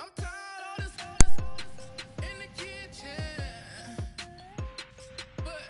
I'm tired of this in the kitchen, but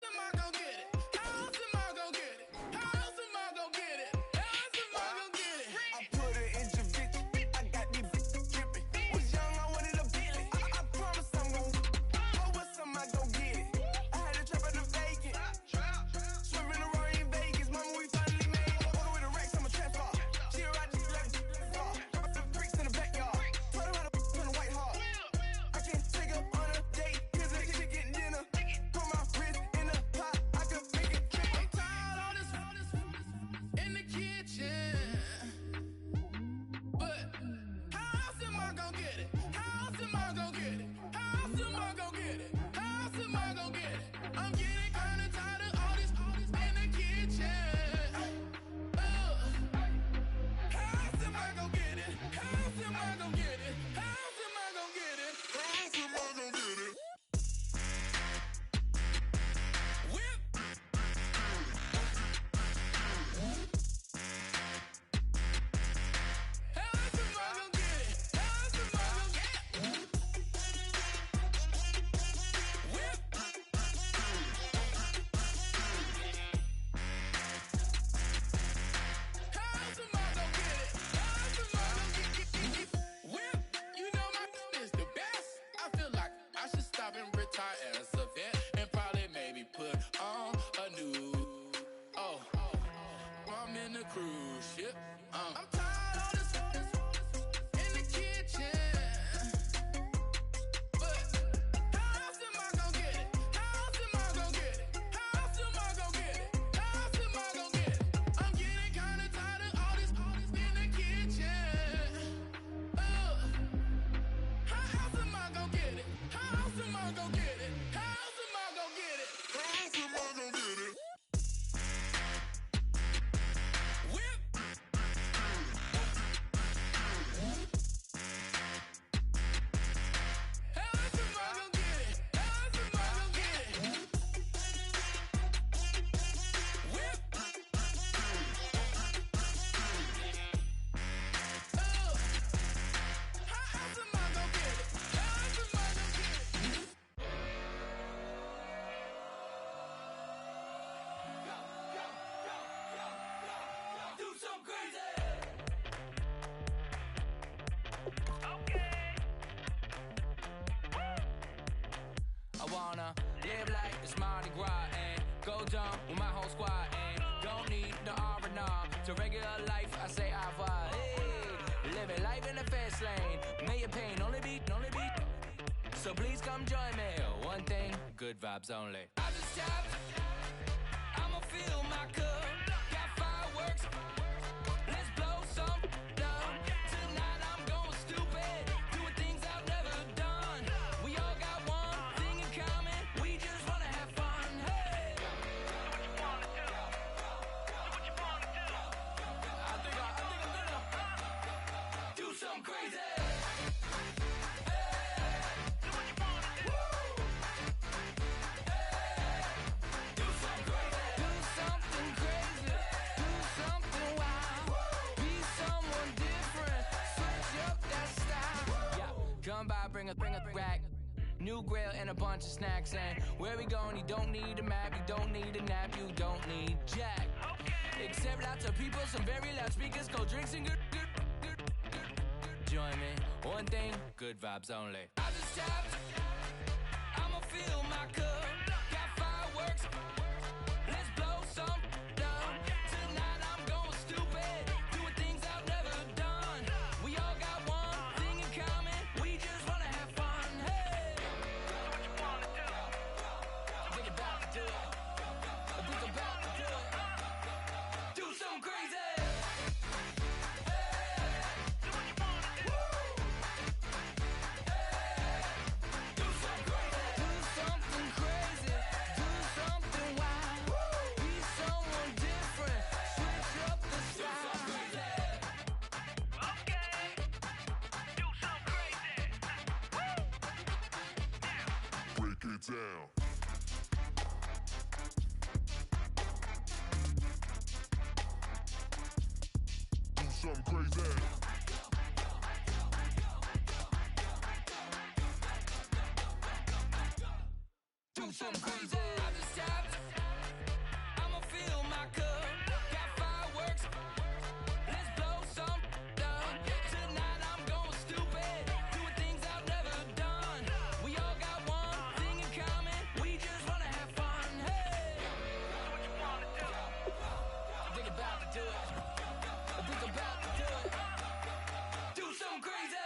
am I gonna get it? How else am I gonna get it? How else am I gonna get it? How else am I gonna get it? I put it in your bitch. I got these bitches dripping. Was young, I wanted a Bentley. I promise I'm gon' go with some, I gon' get it. I had to trap at the vacant. Swerving the road in Vegas. Mama, we finally made it. Order with a Rex, I'm a trap star. She a ride just like the bricks in the backyard. Told her how to on the white heart. I can't take her on a date, cause the chicken dinner. Put my wrist in the pot, I could make it trip. I'm tired of this in the kitchen, but how else am I gonna get it? How else am I gonna get it? How else am I gonna get it? How else am I gonna get it? I'm getting kinda tired of all this in the kitchen. How else am I gonna get it? How else am I gonna get it? How else am I gonna get it? How else am I gonna get it? Whip. How else am I gonna get it? How else am I gonna get it? Whip. How else am I gonna get it? How else am I gonna get it? Whip. You know my is the best. I feel like I should stop and retire as a vet and probably maybe put on a new. Oh, I'm in a cruise ship. I'm tired of this in the kitchen, but how else am I gonna get it? How else am I gonna get it? How else am I gonna get it? How else am I gonna get it? I'm getting kinda tired of all this in the kitchen. How else am I gonna get it? How else am I gonna get it? How else am I gonna get it? How else am I gonna get it? Whip. How else am I gonna get it? How else am I gonna get it? Whip. How else am I gonna get it? How else am I gonna get it? Do some crazy. I wanna live like it's Mardi Gras and go jump with my whole squad and don't need the R&R to regular life. I say I vibe. Hey, living life in the fast lane. May your pain only be. So please come join me. One thing, good vibes only. I just tapped. I'ma fill my cup. Got fireworks. Let's blow some down. Tonight I'm going stupid. Doing things I've never done. We all got one thing in common. We just wanna have fun. Hey. Do what you wanna do. Do what you wanna do. I think I'm gonna do some crazy. Come by, bring a rack. New grill and a bunch of snacks. And where we going, you don't need a map. You don't need a nap. You don't need jack. Except lots of people, some very loud speakers, cold drinks and good. Join me. One thing, good vibes only. I just tapped. I'ma fill my cup. Got fireworks. Let's blow some down. Tonight I'm going stupid. Doing things I've never done. We all got one thing in common. We just wanna have fun. Hey. Do what you wanna do. I think about to do it. I think about to do it. Do some crazy. Hey. Do what you wanna do. down. Do something crazy. Do something crazy. I just tapped. I'ma fill my cup. Got fireworks. Let's blow some up. Tonight I'm going stupid. Doing things I've never done. We all got one thing in common. We just wanna have fun. Hey, what you wanna do? I think about to do it. I think about to do it. Do something crazy.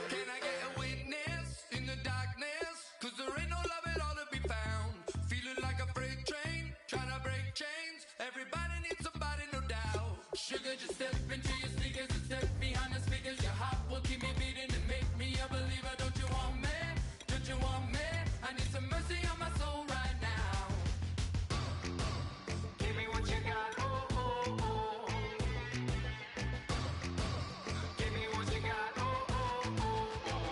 Can I get a witness in the darkness? 'Cause there ain't no love at all to be found. Feeling like a freight train, trying to break chains. Everybody needs somebody, no doubt. Sugar, just step into your sneakers and step behind the speakers. Your heart will keep me beating and make me a believer. Don't you want me? Don't you want me? I need some mercy on my soul right now. Give me what you got, oh, oh, oh. Give me what you got, oh, oh, oh.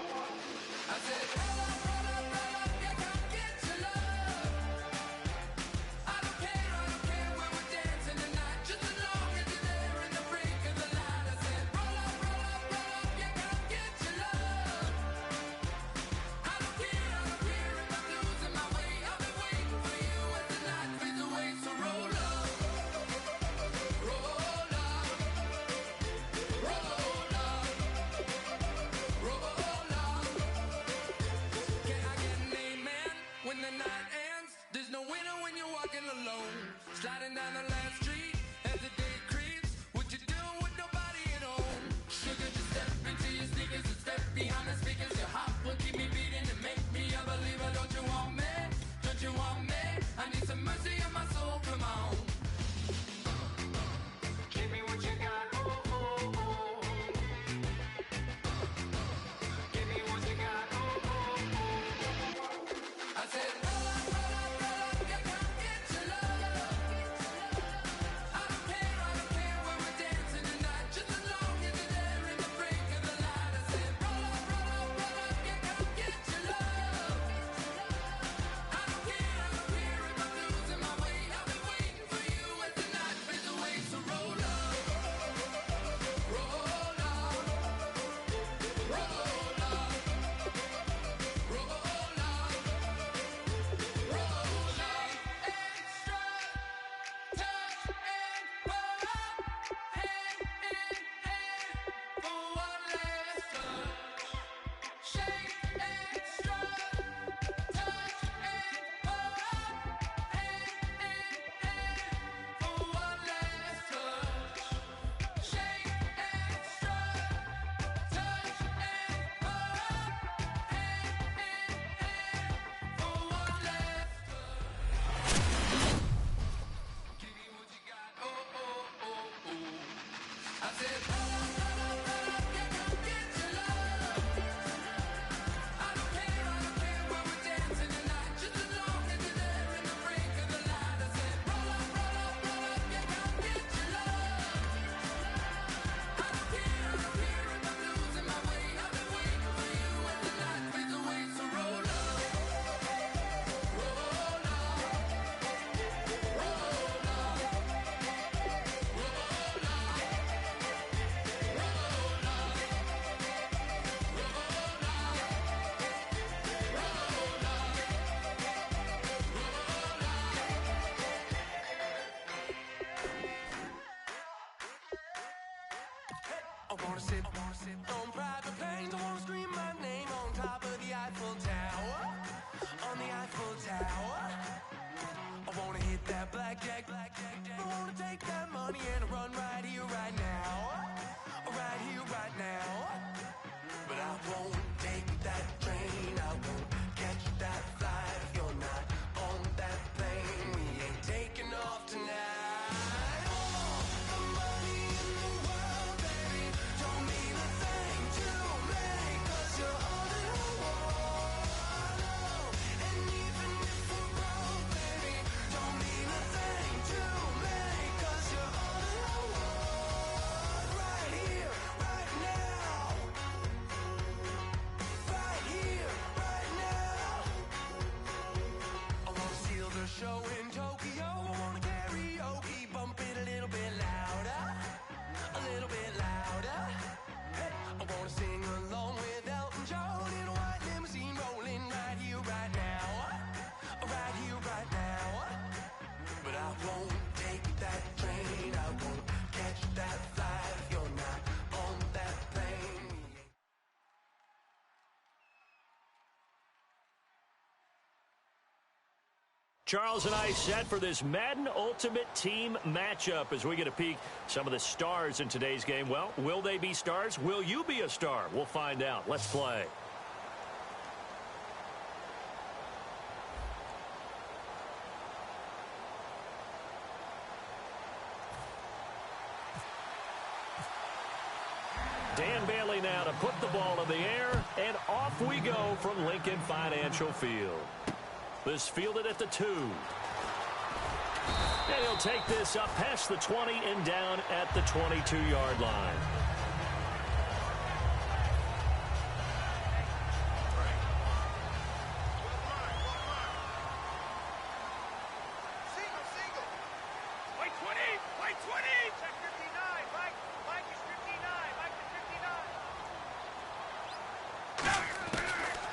I said, roll up, yeah, come get your love. I don't care when we're dancing tonight. Just as long as you're there in the break of the light. I said, roll up, yeah, come get your love. I don't care if I'm losing my way. I'll be waiting for you as the night fades away. So roll up, roll up, roll up, roll up. Can I get an amen when the night ends? There's no winner when you're walking alone. Sliding down the last street as the day creeps. What you doing with nobody at home? Sugar, just step into your sneakers and step behind the speakers. Your heart will keep me beating and make me a believer. Don't you want me? Don't you want me? I need some mercy on my soul, come on. Give me what you got, oh, oh, oh. Give me what you got, oh, oh, oh. I said, roll up, yeah, come get your love. I don't care when we're dancing tonight. Just as long as you're there in the break of the light. I said, roll up, yeah, come get your love. I don't care if I'm losing my way. I'll be waiting for you as the night fades away. So roll up, roll up, roll up, roll up. I said, roll up, yeah, come get your love. I don't care when we're dancing tonight. Just as long as you're there in the break of the light. I said, roll up, yeah, come get your love. I don't care if I'm losing my way. I've been waiting for you as the night fades away. So roll up, roll up, roll up, roll up. I wanna sit on private planes. I wanna scream my name on top of the Eiffel Tower. On the Eiffel Tower. I wanna hit that blackjack. I wanna take Charles and I set for this Madden Ultimate Team matchup as we get a peek some of the stars in today's game. Well, will they be stars? Will you be a star? We'll find out. Let's play. Dan Bailey now to put the ball in the air, and off we go from Lincoln Financial Field. This fielded at the 2. And he'll take this up past the 20 and down at the 22-yard line.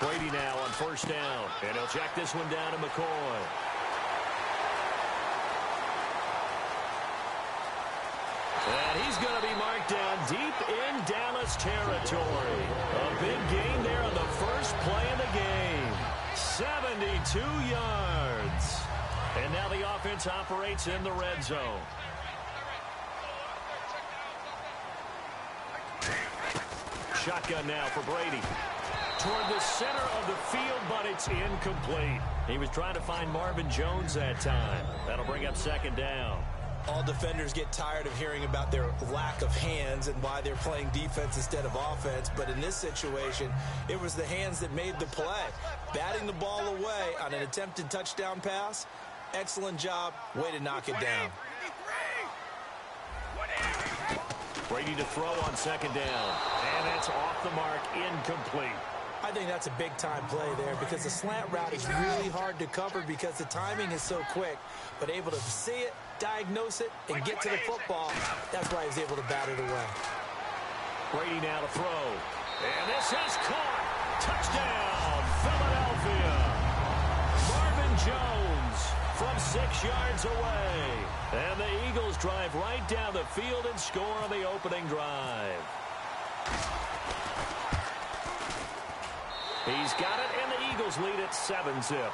Brady now on first down, and he'll check this one down to McCoy. And he's going to be marked down deep in Dallas territory. A big gain there on the first play of the game. 72 yards. And now the offense operates in the red zone. Shotgun now for Brady. Toward the center of the field, but it's incomplete. He was trying to find Marvin Jones that time. That'll bring up second down. All defenders get tired of hearing about their lack of hands and why they're playing defense instead of offense. But in this situation, it was the hands that made the play. Batting the ball away on an attempted touchdown pass. Excellent job. Way to knock it down. Brady to throw on second down. And it's off the mark, incomplete. I think that's a big-time play there because the slant route is really hard to cover because the timing is so quick. But able to see it, diagnose it, and get to the football, that's why he was able to bat it away. Brady now to throw. And this is caught. Touchdown, Philadelphia. Marvin Jones from 6 yards away. And the Eagles drive right down the field and score on the opening drive. He's got it, and the Eagles lead at 7-zip.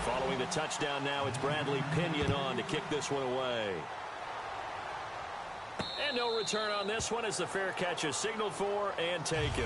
Following the touchdown now, it's Bradley Pinion on to kick this one away. And no return on this one as the fair catch is signaled for and taken.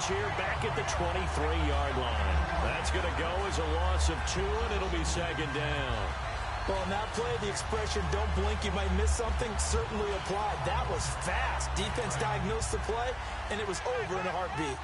Here back at the 23-yard line. That's going to go as a loss of 2, and it'll be second down. Well, in that play, the expression, don't blink, you might miss something, certainly applied. That was fast. Defense diagnosed the play, and it was over in a heartbeat.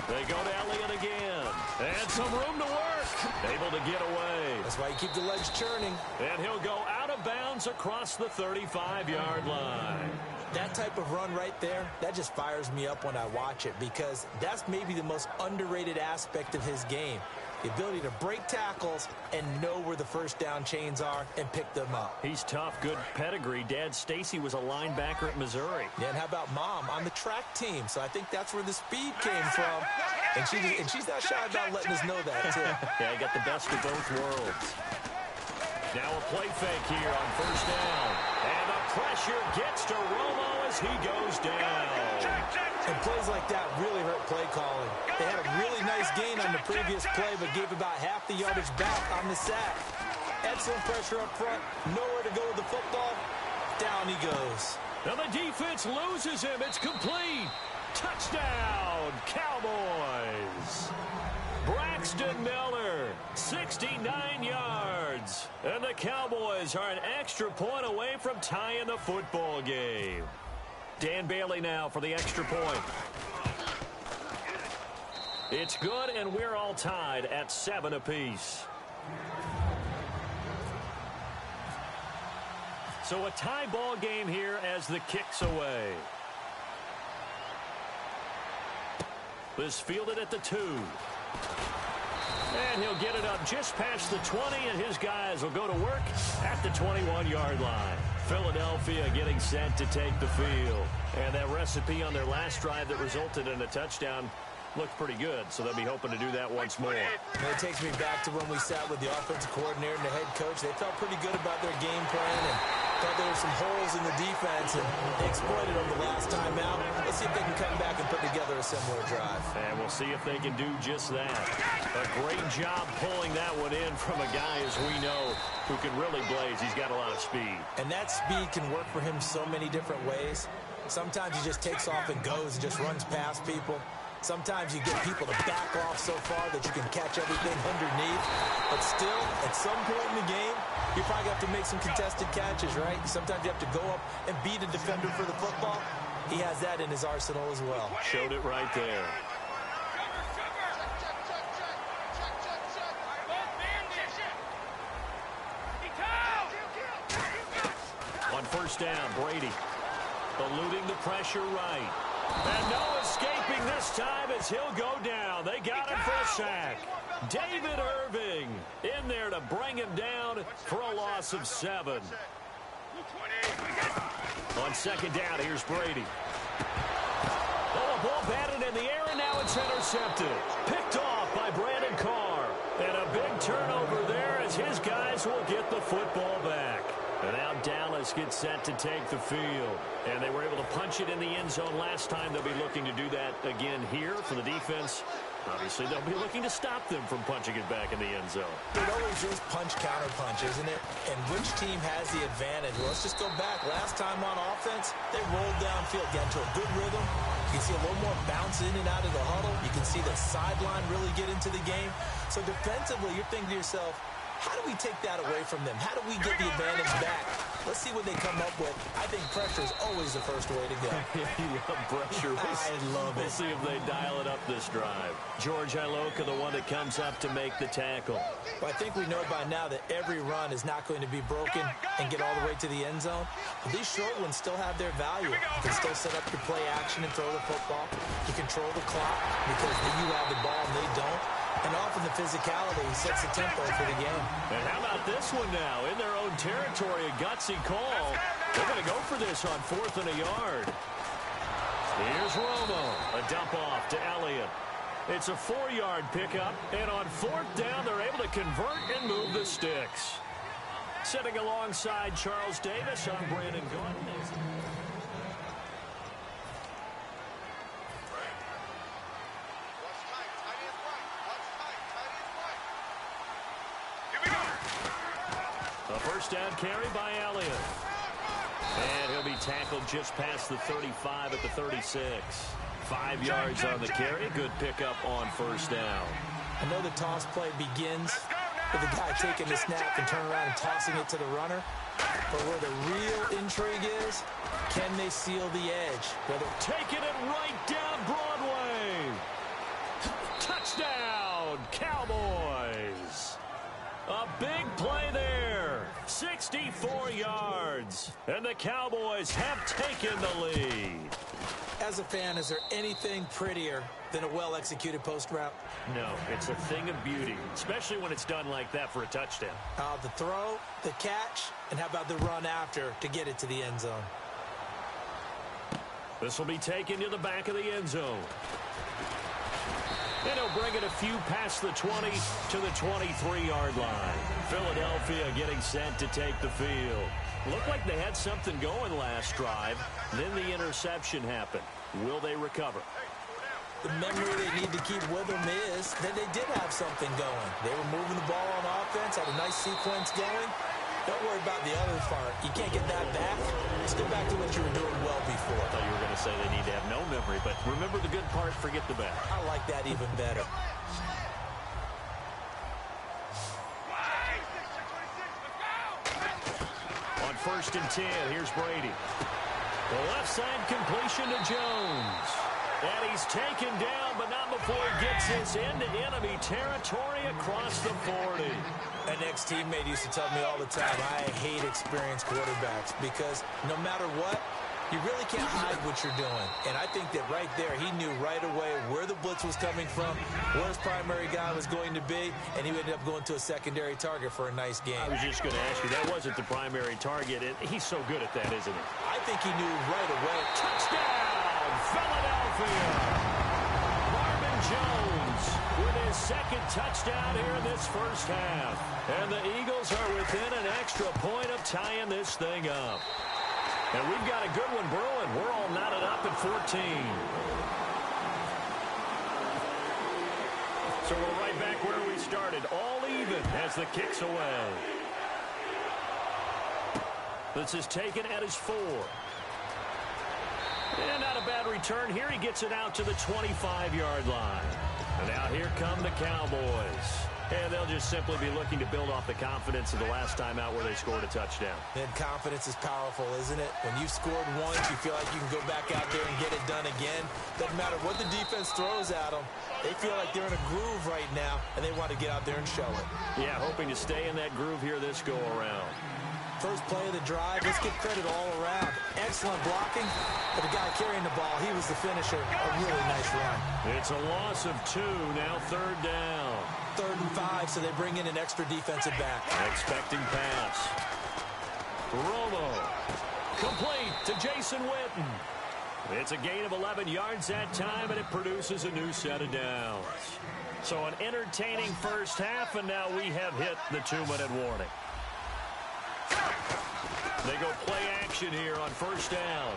They go to Elliott again. And some room to work. Able to get away. That's why you keep the legs churning. And he'll go out of bounds across the 35-yard line. That type of run right there, that just fires me up when I watch it because that's maybe the most underrated aspect of his game. The ability to break tackles and know where the first down chains are and pick them up. He's tough, good pedigree. Dad Stacy was a linebacker at Missouri. Yeah, and how about Mom on the track team? So I think that's where the speed came from. And she's not shy about letting us know that, too. Yeah, got the best of both worlds. Now a play fake here on first down. And the pressure gets to Romo as he goes down. And plays like that really hurt play calling. They had a really nice gain on the previous play, but gave about half the yardage back on the sack. Excellent pressure up front. Nowhere to go with the football. Down he goes. Now the defense loses him. It's complete. Touchdown, Cowboys. Braxton Miller, 69 yards. And the Cowboys are an extra point away from tying the football game. Dan Bailey now for the extra point. It's good, and we're all tied at 7 apiece. So a tie ball game here as the kick's away. This fielded at the 2. And he'll get it up just past the 20, and his guys will go to work at the 21-yard line. Philadelphia getting set to take the field. And that recipe on their last drive that resulted in a touchdown looked pretty good, so they'll be hoping to do that once more. And it takes me back to when we sat with the offensive coordinator and the head coach. They felt pretty good about their game plan and thought there were some holes in the defense, and they exploited them the last time out. Let's see if they can come back and put together a similar drive. And we'll see if they can do just that. A great job pulling that one in from a guy, as we know, who can really blaze. He's got a lot of speed. And that speed can work for him so many different ways. Sometimes he just takes off and goes and just runs past people. Sometimes you get people to back off so far that you can catch everything underneath. But still, at some point in the game, you probably have to make some contested catches, right? Sometimes you have to go up and beat a defender for the football. He has that in his arsenal as well. Showed it right there. On first down, Brady eluding the pressure right. And no escaping this time as he'll go down. They got him for a sack. David Irving in there to bring him down for a loss of 7. On second down, here's Brady. Oh, a ball batted in the air, and now it's intercepted. Picked off by Brandon Carr. And a big turnover there as his guys will get the football back. And now Dallas gets set to take the field. And they were able to punch it in the end zone last time. They'll be looking to do that again here for the defense. Obviously, they'll be looking to stop them from punching it back in the end zone. It always is punch-counter-punch, isn't it? And which team has the advantage? Well, let's just go back. Last time on offense, they rolled downfield, got into a good rhythm. You can see a little more bounce in and out of the huddle. You can see the sideline really get into the game. So defensively, you're thinking to yourself, how do we take that away from them? How do we get the advantage back? Let's see what they come up with. I think pressure is always the first way to go. Pressure. I love it. We'll see if they dial it up this drive. George Iloka, the one that comes up to make the tackle. But I think we know by now that every run is not going to be broken and get all the way to the end zone. But these short ones still have their value. You can still set up your play action and throw the football. You control the clock because you have the ball and they don't. And often the physicality sets the tempo for the game. And how about this one now? In their own territory, a gutsy call. They're going to go for this on 4th and a yard. Here's Romo. A dump off to Elliott. It's a 4-yard pickup. And on 4th down, they're able to convert and move the sticks. Sitting alongside Charles Davis, I'm Brandon Gordon. A first down carry by Elliott. And he'll be tackled just past the 35 at the 36. 5 yards on the carry. Good pickup on first down. I know the toss play begins with the guy taking the snap and turning around and tossing it to the runner. But where the real intrigue is, can they seal the edge? Whether taking it right down Broadway. Touchdown, Cowboys. A big play there. 64 yards. And the Cowboys have taken the lead. As a fan, is there anything prettier than a well-executed post route? No, it's a thing of beauty, especially when it's done like that for a touchdown. The throw, the catch, and how about the run after to get it to the end zone? This will be taken to the back of the end zone. And he'll bring it a few past the 20 to the 23-yard line. Philadelphia getting set to take the field. Looked like they had something going last drive. Then the interception happened. Will they recover? The memory they need to keep with them is that they did have something going. They were moving the ball on offense, had a nice sequence going. Don't worry about the other part. You can't get that back. Just get back to what you were doing well before. I thought you were going to say they need to have no memory, but remember the good part, forget the bad. I like that even better. On 1st and 10, here's Brady. The left side completion to Jones. And he's taken down, but not before he gets this into enemy territory across the 40. An ex-teammate used to tell me all the time, I hate experienced quarterbacks because no matter what, you really can't hide what you're doing. And I think that right there, he knew right away where the blitz was coming from, where his primary guy was going to be, and he ended up going to a secondary target for a nice game. I was just going to ask you, that wasn't the primary target. And he's so good at that, isn't he? I think he knew right away. Touchdown, Philadelphia! Marvin Jones with his second touchdown here in this first half. And the Eagles are within an extra point of tying this thing up. And we've got a good one brewing. We're all knotted up at 14. So we're right back where we started. All even as the kick's away. This is taken at his 4. And not a bad return here. He gets it out to the 25-yard line. And now here come the Cowboys. And they'll just simply be looking to build off the confidence of the last time out where they scored a touchdown. And confidence is powerful, isn't it? When you've scored once, you feel like you can go back out there and get it done again. Doesn't matter what the defense throws at them. They feel like they're in a groove right now, and they want to get out there and show it. Yeah, hoping to stay in that groove here this go-around. First play of the drive, let's give credit all around. Excellent blocking, but the guy carrying the ball, he was the finisher. A really nice run. It's a loss of 2, now 3rd down. 3rd and 5, so they bring in an extra defensive back. Expecting pass. Romo. Complete to Jason Witten. It's a gain of 11 yards that time, and it produces a new set of downs. So an entertaining first half, and now we have hit the 2-minute warning. They go play action here on 1st down.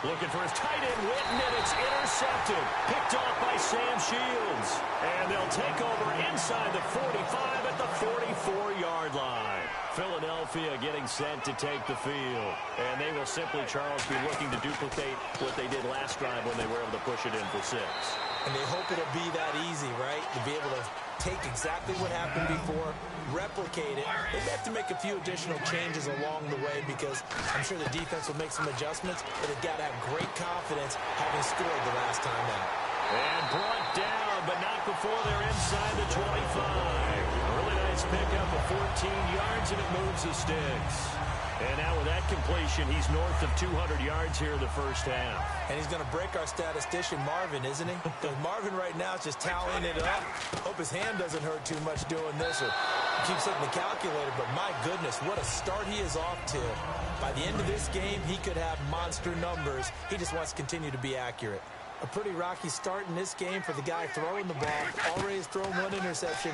Looking for his tight end, Witten, and it's intercepted. Picked off by Sam Shields. And they'll take over inside the 45 at the 44-yard line. Philadelphia getting set to take the field. And they will simply, Charles, be looking to duplicate what they did last drive when they were able to push it in for 6. And they hope it'll be that easy, right? To be able to take exactly what happened before, replicate it. They have to make a few additional changes along the way because I'm sure the defense will make some adjustments, but they've got to have great confidence having scored the last time out. And brought down, but not before they're inside the 25. A really nice pickup of 14 yards, and it moves the sticks. And now with that completion, he's north of 200 yards here in the first half. And he's going to break our statistician, Marvin, isn't he? Because Marvin right now is just tallying it up. Hope his hand doesn't hurt too much doing this or keeps hitting the calculator. But my goodness, what a start he is off to. By the end of this game, he could have monster numbers. He just wants to continue to be accurate. A pretty rocky start in this game for the guy throwing the ball. Already has thrown 1 interception.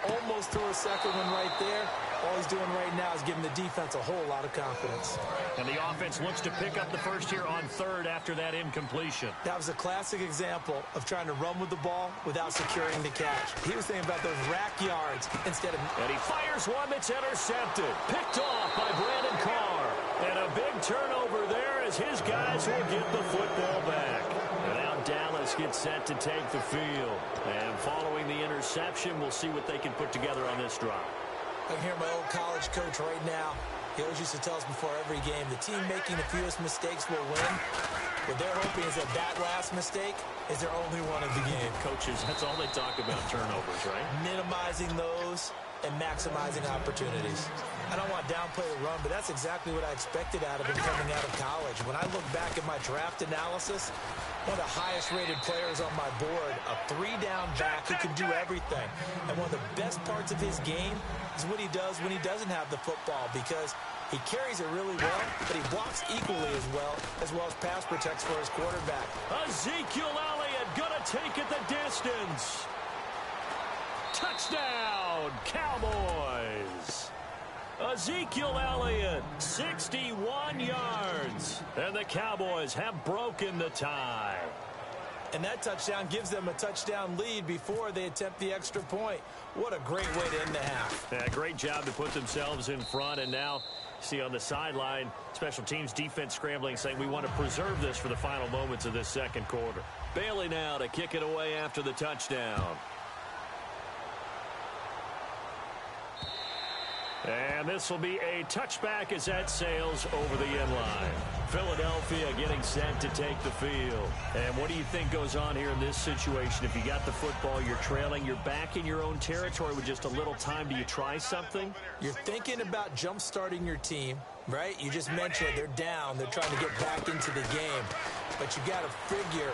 Almost threw a second one right there. All he's doing right now is giving the defense a whole lot of confidence. And the offense looks to pick up the first here on 3rd after that incompletion. That was a classic example of trying to run with the ball without securing the catch. He was thinking about those rack yards instead of... And he fires one that's intercepted. Picked off by Brandon Carr. And a big turnover there as his guys will get the football back. And now Dallas gets set to take the field. And following the interception, we'll see what they can put together on this drive. I can hear my old college coach right now. He always used to tell us before every game, the team making the fewest mistakes will win. What they're hoping is that that last mistake is their only one of the game. Coaches, that's all they talk about, turnovers, right? Minimizing those and maximizing opportunities. I don't want to downplay the run, but that's exactly what I expected out of him coming out of college. When I look back at my draft analysis, one of the highest-rated players on my board, a 3-down back who can do everything. And one of the best parts of his game is what he does when he doesn't have the football because he carries it really well, but he blocks equally as well as pass protects for his quarterback. Ezekiel Elliott gonna take it the distance. Touchdown, Cowboys. Ezekiel Elliott, 61 yards. And the Cowboys have broken the tie. And that touchdown gives them a touchdown lead before they attempt the extra point. What a great way to end the half. Yeah, great job to put themselves in front. And now, see on the sideline, special teams defense scrambling, saying we want to preserve this for the final moments of this second quarter. Bailey now to kick it away after the touchdown. And this will be a touchback as that sails over the end line. Philadelphia getting set to take the field. And what do you think goes on here in this situation? If you got the football, you're trailing, you're back in your own territory with just a little time. Do you try something? You're thinking about jump-starting your team, right? You just mentioned they're down. They're trying to get back into the game. But you got to figure,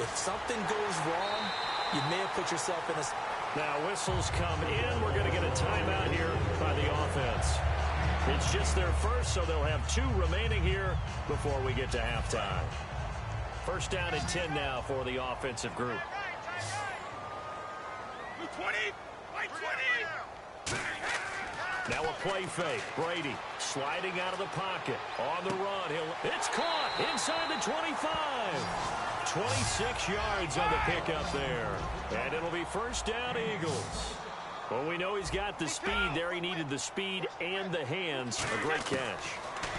if something goes wrong, you may have put yourself in a... Now whistles come in. We're going to get a timeout here by the offense. It's just their first, so they'll have 2 remaining here before we get to halftime. First down and 10 now for the offensive group. 20, 20. Now a play fake. Brady sliding out of the pocket. On the run. It's caught inside the 25. 26 yards on the pickup there. And it'll be first down, Eagles. Well, we know he's got the speed there. He needed the speed and the hands. A great catch.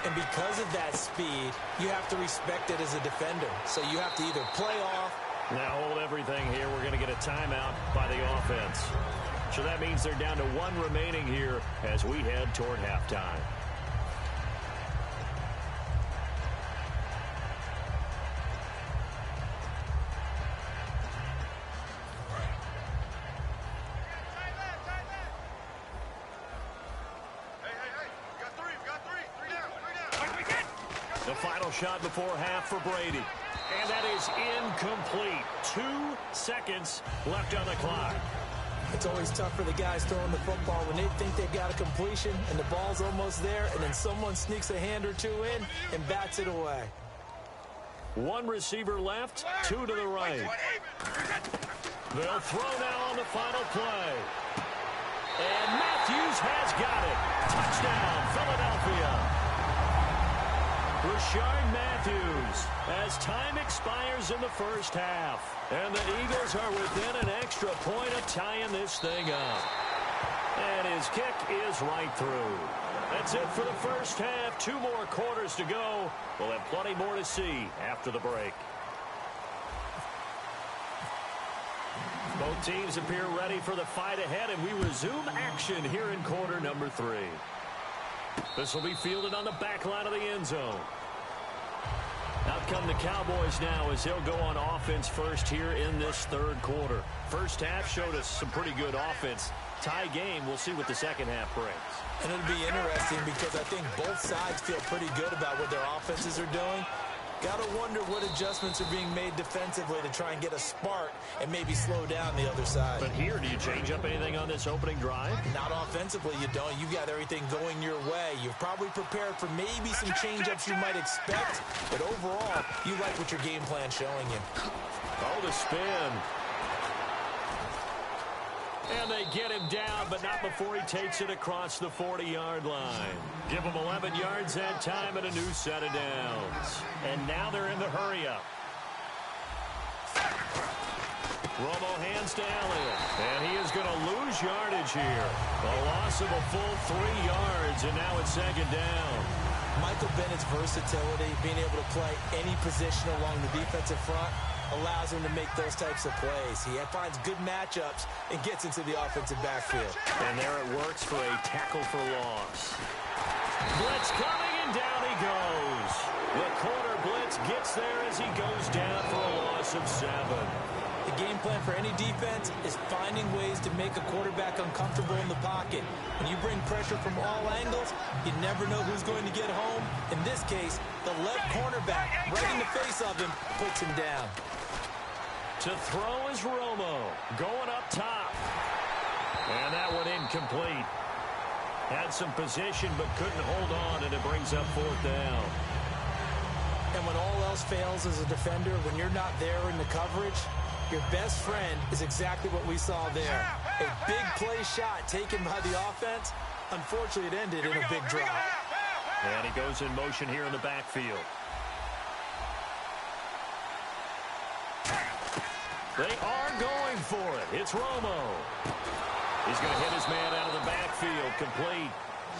And because of that speed, you have to respect it as a defender. So you have to either play off. Now hold everything here. We're going to get a timeout by the offense. So that means they're down to 1 remaining here as we head toward halftime. The final shot before half for Brady. And that is incomplete. 2 seconds left on the clock. It's always tough for the guys throwing the football when they think they've got a completion and the ball's almost there, and then someone sneaks a hand or 2 in and bats it away. 1 receiver left, 2 to the right. They'll throw now on the final play. And Matthews has got it. Touchdown, Philadelphia. Rashard Matthews as time expires in the first half. And the Eagles are within an extra point of tying this thing up. And his kick is right through. That's it for the first half. 2 more quarters to go. We'll have plenty more to see after the break. Both teams appear ready for the fight ahead, and we resume action here in quarter number 3. This will be fielded on the back line of the end zone. Out come the Cowboys now as they'll go on offense first here in this 3rd quarter. First half showed us some pretty good offense. Tie game, we'll see what the second half brings. And it'll be interesting because I think both sides feel pretty good about what their offenses are doing. Got to wonder what adjustments are being made defensively to try and get a spark and maybe slow down the other side. But here, do you change up anything on this opening drive? Not offensively, you don't. You've got everything going your way. You've probably prepared for maybe some change-ups you might expect, but overall, you like what your game plan's showing you. Oh, the spin. And they get him down, but not before he takes it across the 40-yard line. Give him 11 yards that time and a new set of downs. And now they're in the hurry-up. Romo hands to Elliott. And he is going to lose yardage here. A loss of a full 3 yards, and now it's second down. Michael Bennett's versatility, being able to play any position along the defensive front, allows him to make those types of plays. He finds good matchups and gets into the offensive backfield. And there it works for a tackle for loss. Blitz coming, and down he goes. The corner blitz gets there as he goes down for a loss of 7. The game plan for any defense is finding ways to make a quarterback uncomfortable in the pocket. When you bring pressure from all angles, you never know who's going to get home. In this case, the left cornerback, right in the face of him, puts him down. To throw is Romo, going up top. And that one incomplete. Had some position but couldn't hold on, and it brings up 4th down. And when all else fails as a defender, when you're not there in the coverage, your best friend is exactly what we saw there. A big play shot taken by the offense. Unfortunately, it ended in a big drop. And he goes in motion here in the backfield. They are going for it. It's Romo. He's going to hit his man out of the backfield. Complete.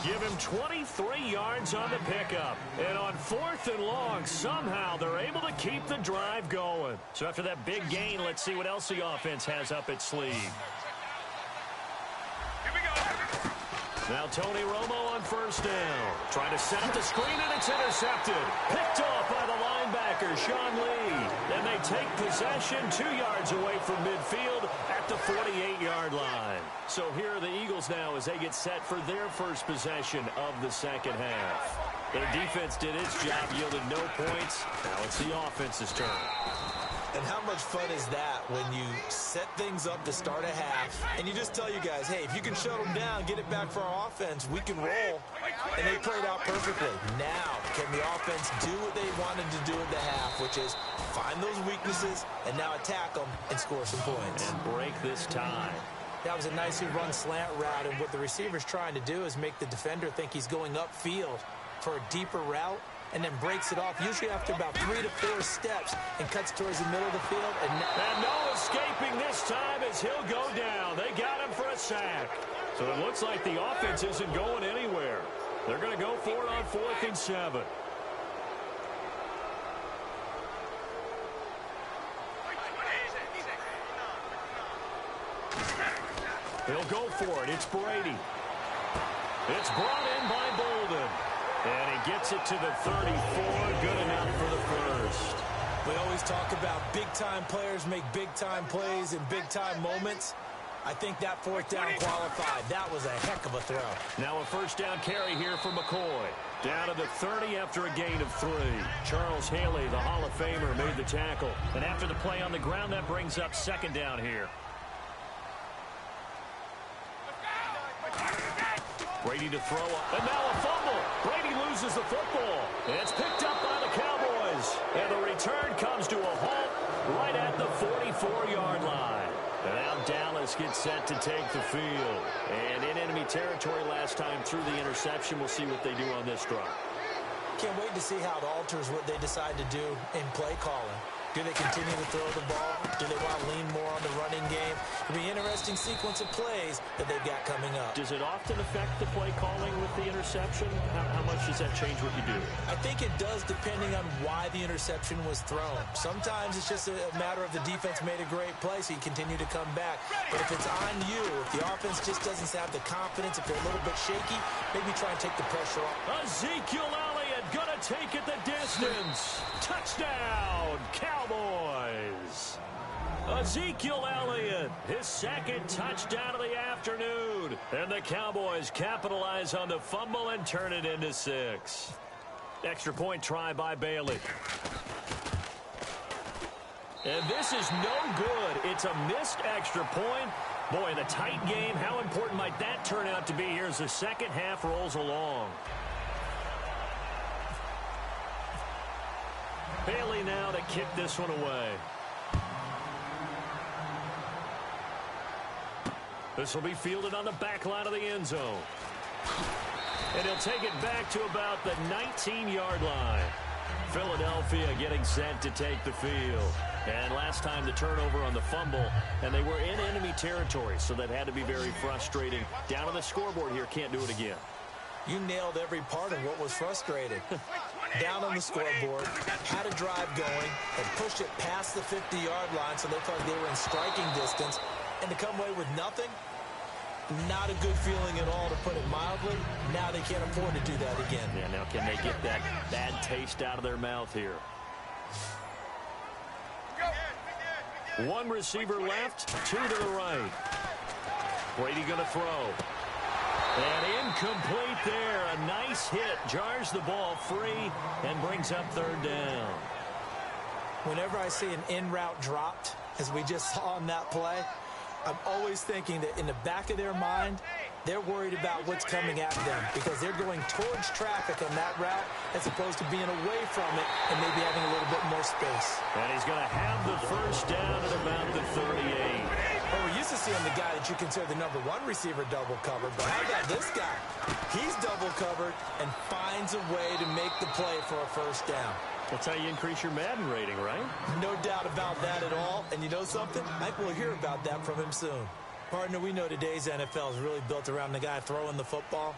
Give him 23 yards on the pickup. And on 4th and long, somehow they're able to keep the drive going. So after that big gain, let's see what else the offense has up its sleeve. Here we go. Now Tony Romo on first down. Trying to set up the screen, and it's intercepted. Picked off by the linebacker, Sean Lee. And they take possession 2 yards away from midfield at the 48-yard line. So here are the Eagles now as they get set for their first possession of the second half. Their defense did its job, yielded no points. Now it's the offense's turn. And how much fun is that when you set things up to start a half and you just tell you guys, hey, if you can shut them down, get it back for our offense, we can roll. And they played out perfectly. Now, can the offense do what they wanted to do at the half, which is find those weaknesses and now attack them and score some points. And break this tie. That was a nicely run slant route, and what the receiver's trying to do is make the defender think he's going upfield for a deeper route, and then breaks it off, usually after about 3 to 4 steps, and cuts towards the middle of the field. And no escaping this time as he'll go down. They got him for a sack. So it looks like the offense isn't going anywhere. They're going to go for it on 4th and 7. They'll go for it. It's Brady. It's brought in by Bolden. And he gets it to the 34. Good enough for the first. We always talk about big-time players make big-time plays in big-time moments. I think that 4th down qualified. That was a heck of a throw. Now a first down carry here for McCoy. Down to the 30 after a gain of 3. Charles Haley, the Hall of Famer, made the tackle. And after the play on the ground, that brings up 2nd down here. Brady to throw up, and now a fumble. Brady loses the football. It's picked up by the Cowboys. And the return comes to a halt right at the 44-yard line. And now Dallas gets set to take the field. And in enemy territory last time through the interception. We'll see what they do on this drive. Can't wait to see how it alters what they decide to do in play calling. Do they continue to throw the ball? Do they want to lean more on the running game? It'll be an interesting sequence of plays that they've got coming up. Does it often affect the play calling with the interception? How much does that change what you do? I think it does, depending on why the interception was thrown. Sometimes it's just a matter of the defense made a great play, so you continue to come back. But if it's on you, if the offense just doesn't have the confidence, if they're a little bit shaky, maybe try and take the pressure off. Ezekiel Elliott gonna take it the distance. Touchdown, Cowboys. Ezekiel Elliott, his 2nd touchdown of the afternoon. And the Cowboys capitalize on the fumble and turn it into 6. Extra point try by Bailey. And this is no good. It's a missed extra point. Boy, in a tight game, how important might that turn out to be here as the second half rolls along? Bailey now to kick this one away. This will be fielded on the back line of the end zone. And he'll take it back to about the 19-yard line. Philadelphia getting set to take the field. And last time the turnover on the fumble, and they were in enemy territory, so that had to be very frustrating. Down on the scoreboard here, can't do it again. You nailed every part of what was frustrating. Down on the scoreboard, had a drive going, and pushed it past the 50-yard line so they felt they were in striking distance, and to come away with nothing, not a good feeling at all, to put it mildly. Now they can't afford to do that again. Yeah, now can they get that bad taste out of their mouth here? One receiver left, 2 to the right. Brady going to throw. And incomplete there. A nice hit. Jars the ball free and brings up 3rd down. Whenever I see an in-route dropped, as we just saw on that play, I'm always thinking that in the back of their mind, they're worried about what's coming at them because they're going towards traffic on that route as opposed to being away from it and maybe having a little bit more space. And he's going to have the first down at about the 38. Well, we're used to seeing the guy that you consider the #1 receiver double covered, but how about this guy? He's double covered and finds a way to make the play for a first down. That's how you increase your Madden rating, right? No doubt about that at all. And you know something? I think we'll hear about that from him soon. Partner, we know today's NFL is really built around the guy throwing the football.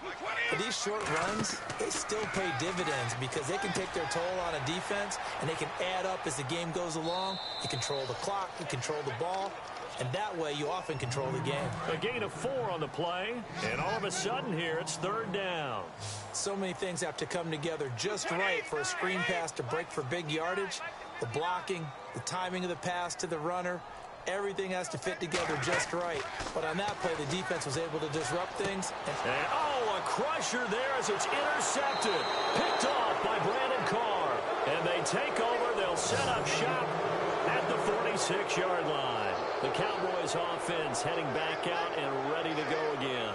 But these short runs, they still pay dividends because they can take their toll on a defense and they can add up as the game goes along. You control the clock, you control the ball. and that way you often control the game. A gain of 4 on the play, and all of a sudden here it's 3rd down. So many things have to come together just right for a screen pass to break for big yardage. The blocking, the timing of the pass to the runner, everything has to fit together just right. But on that play, the defense was able to disrupt things. And a crusher there as it's intercepted. Picked off by Brandon Carr. And they take over. They'll set up shop at the 46-yard line. The Cowboys offense heading back out and ready to go again.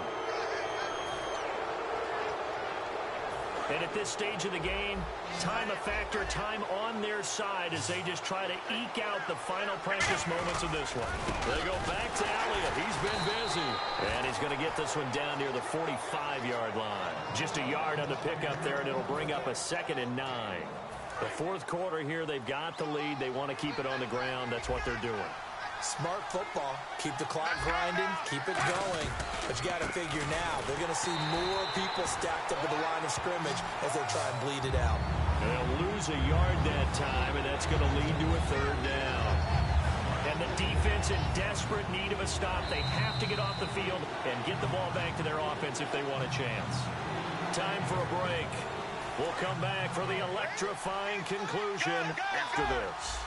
And at this stage of the game, time a factor, time on their side as they just try to eke out the final precious moments of this one. They go back to Elliott. He's been busy. And he's going to get this one down near the 45-yard line. Just a yard on the pickup there, and it'll bring up a 2nd and 9. The 4th quarter here, they've got the lead. They want to keep it on the ground. That's what they're doing. Smart football. Keep the clock grinding. Keep it going. But you got to figure now, they're going to see more people stacked up at the line of scrimmage as they try and bleed it out. They'll lose a yard that time, and that's going to lead to a 3rd down. And the defense in desperate need of a stop. They have to get off the field and get the ball back to their offense if they want a chance. Time for a break. We'll come back for the electrifying conclusion after this.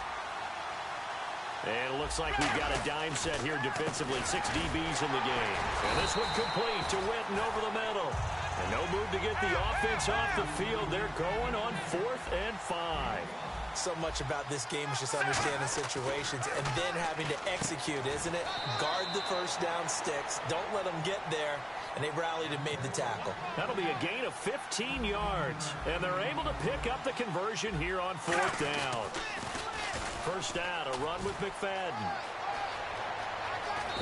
And it looks like we've got a dime set here defensively. 6 DBs in the game. And this one complete to Witten over the middle. And no move to get the offense off the field. They're going on 4th and 5. So much about this game is just understanding situations and then having to execute, isn't it? Guard the first down sticks. Don't let them get there. And they rallied and made the tackle. That'll be a gain of 15 yards. And they're able to pick up the conversion here on 4th down. First down, a run with McFadden.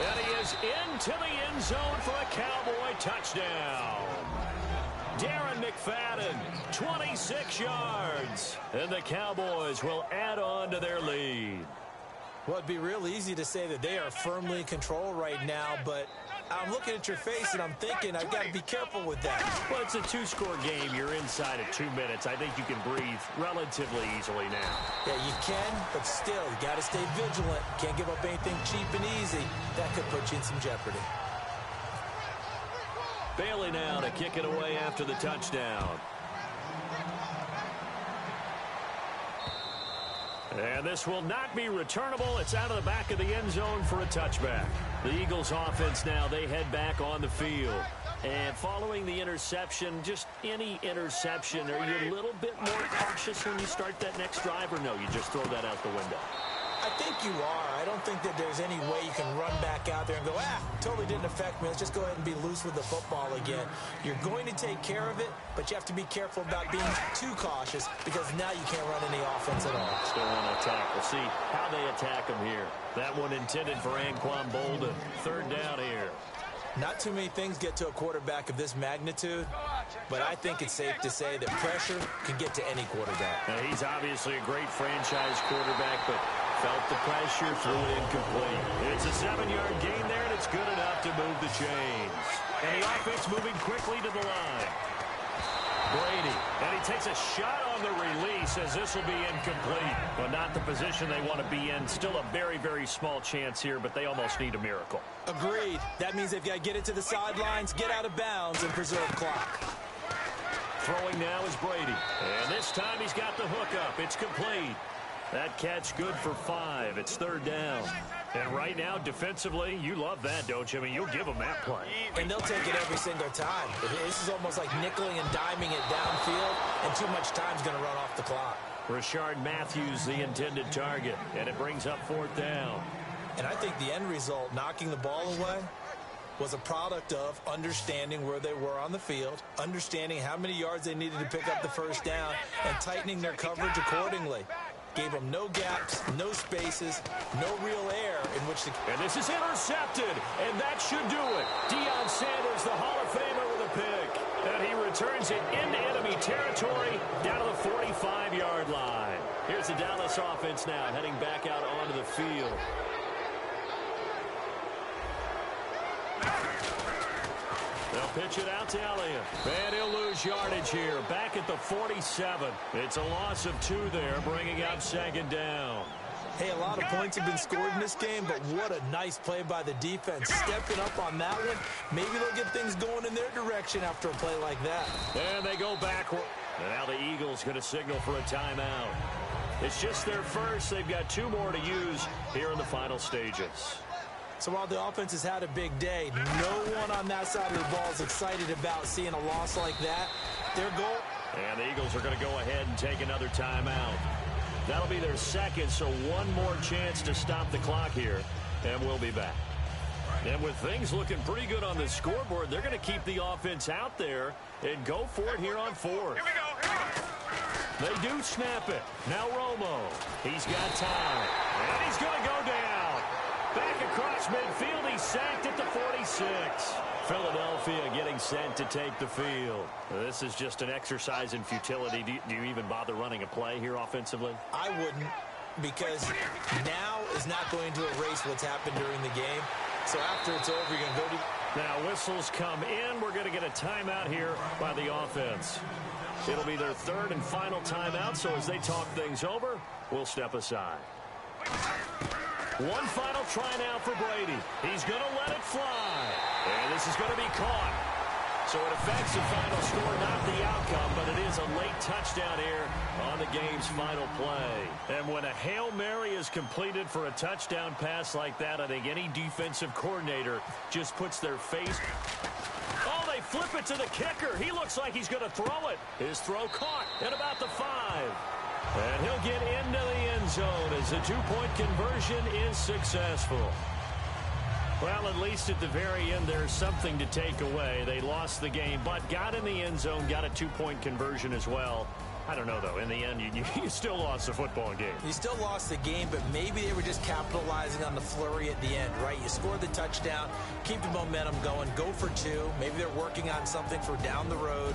And he is into the end zone for a Cowboy touchdown. Darren McFadden, 26 yards. And the Cowboys will add on to their lead. Well, it'd be real easy to say that they are firmly in control right now, but I'm looking at your face and I'm thinking I've got to be careful with that. Well, it's a 2-score game. You're inside of 2 minutes. I think you can breathe relatively easily now. Yeah, you can, but still, you got to stay vigilant. Can't give up anything cheap and easy. That could put you in some jeopardy. Bailey now to kick it away after the touchdown. And this will not be returnable. It's out of the back of the end zone for a touchback. The Eagles offense now, they head back on the field. And following the interception, just any interception, are you a little bit more cautious when you start that next drive, or no, you just throw that out the window? I think you are. I don't think that there's any way you can run back out there and go, totally didn't affect me. Let's just go ahead and be loose with the football again. You're going to take care of it, but you have to be careful about being too cautious because now you can't run any offense at all. Still want to attack. We'll see how they attack him here. That one intended for Anquan Bolden. 3rd down here. Not too many things get to a quarterback of this magnitude, but I think it's safe to say that pressure can get to any quarterback. Now, he's obviously a great franchise quarterback, but felt the pressure, threw it incomplete. It's a 7-yard gain there, and it's good enough to move the chains. And the offense moving quickly to the line. Brady, and he takes a shot on the release as this will be incomplete. Well, not the position they want to be in. Still a very, very small chance here, but they almost need a miracle. Agreed. That means they've got to get it to the sidelines, get out of bounds, and preserve clock. Throwing now is Brady. And this time he's got the hook up. It's complete. That catch good for 5. It's 3rd down. And right now, defensively, you love that, don't you? I mean, you'll give them that play. And they'll take it every single time. This is almost like nickeling and diming it downfield, and too much time's going to run off the clock. Rashard Matthews, the intended target, and it brings up 4th down. And I think the end result, knocking the ball away, was a product of understanding where they were on the field, understanding how many yards they needed to pick up the first down, and tightening their coverage accordingly. Gave them no gaps, no spaces, no real air in which to... And this is intercepted, and that should do it. Deion Sanders, the Hall of Famer, with a pick. And he returns it into enemy territory down to the 45-yard line. Here's the Dallas offense now, heading back out onto the field. They'll pitch it out to Elliott. And he'll lose yardage here. Back at the 47. It's a loss of 2 there, bringing up 2nd down. Hey, a lot of points have been scored in this game, but what a nice play by the defense. Stepping up on that one. Maybe they'll get things going in their direction after a play like that. And they go backward. And now the Eagles going to signal for a timeout. It's just their first. They've got 2 more to use here in the final stages. So while the offense has had a big day, no one on that side of the ball is excited about seeing a loss like that. Their goal. And the Eagles are going to go ahead and take another timeout. That'll be their second, so one more chance to stop the clock here, and we'll be back. And with things looking pretty good on the scoreboard, they're going to keep the offense out there and go for it here on 4th. Here we go. They do snap it. Now Romo. He's got time. And he's going to go down. Back across midfield. He's sacked at the 46. Philadelphia getting sent to take the field. This is just an exercise in futility. Do you even bother running a play here offensively? I wouldn't, because now is not going to erase what's happened during the game. So after it's over, you're going to go to... Now whistles come in. We're going to get a timeout here by the offense. It'll be their 3rd and final timeout, so as they talk things over, we'll step aside. One final try now for Brady. He's going to let it fly. And this is going to be caught. So it affects the final score, not the outcome, but it is a late touchdown here on the game's final play. And when a Hail Mary is completed for a touchdown pass like that, I think any defensive coordinator just puts their face... Oh, they flip it to the kicker. He looks like he's going to throw it. His throw caught at about the 5. And he'll get into the end zone as the 2-point conversion is successful. Well, at least at the very end, there's something to take away. They lost the game, but got in the end zone, got a 2-point conversion as well. I don't know, though. In the end, you still lost the football game. You still lost the game, but maybe they were just capitalizing on the flurry at the end, right? You scored the touchdown, keep the momentum going, go for 2. Maybe they're working on something for down the road.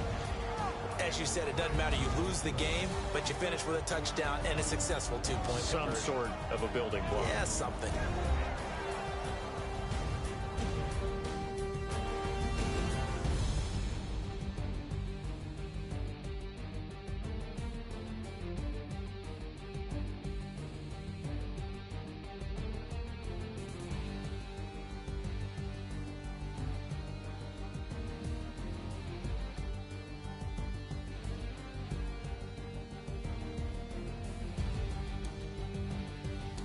As you said, it doesn't matter. You lose the game, but you finish with a touchdown and a successful 2-point conversion. Some sort of a building block. Yeah, something.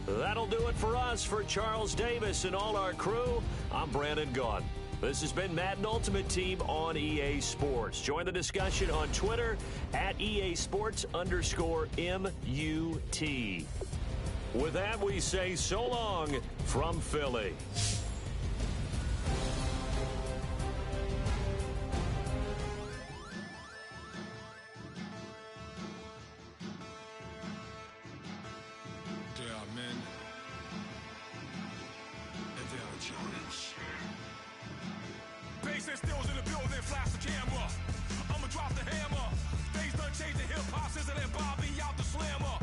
That'll do it for us. For Charles Davis and all our crew, I'm Brandon Gaudin. This has been Madden Ultimate Team on EA Sports. Join the discussion on Twitter at EASports_MUT. With that, we say so long from Philly. Basin stills in the building, flash the camera. I'ma drop the hammer. Things done changed, the hip hop, scissor and Bobby out the slammer.